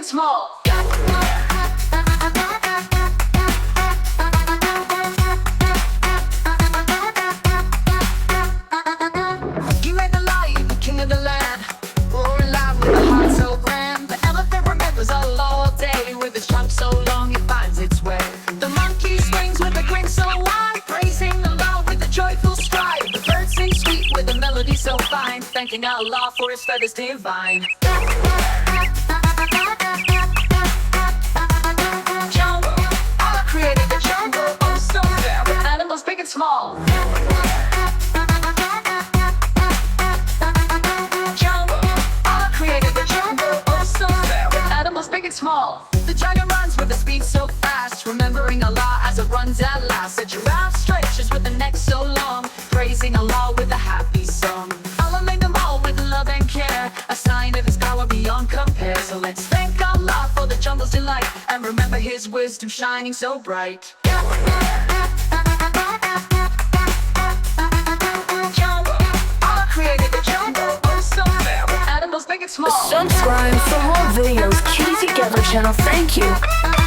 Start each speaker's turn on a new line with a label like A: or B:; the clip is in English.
A: and small. You made the lion, the king of the land, roaring loud with a heart so grand. The elephant remembers Allah all day, with its trunk so long it finds its way. The monkey swings with a grin so wide, praising Allah with a joyful stride. The bird sings sweet with a melody so fine, thanking Allah for his feathers divine. Jungle, Allah created the jungle, oh so fair, with animals big and small. Big and small. The tiger runs with a speed so fast, remembering Allah as it runs at last. A giraffe stretches with a neck so long, praising Allah with a happy song. Allah made them all with love and care, a sign of his power beyond compare. So let's thank Allah for the jungle's delight, and remember his wisdom shining so bright. Jungle, Allah created the jungle, oh so fair, with animals big and small.
B: Subscribe for more videos. KiddyTogether channel. Thank you.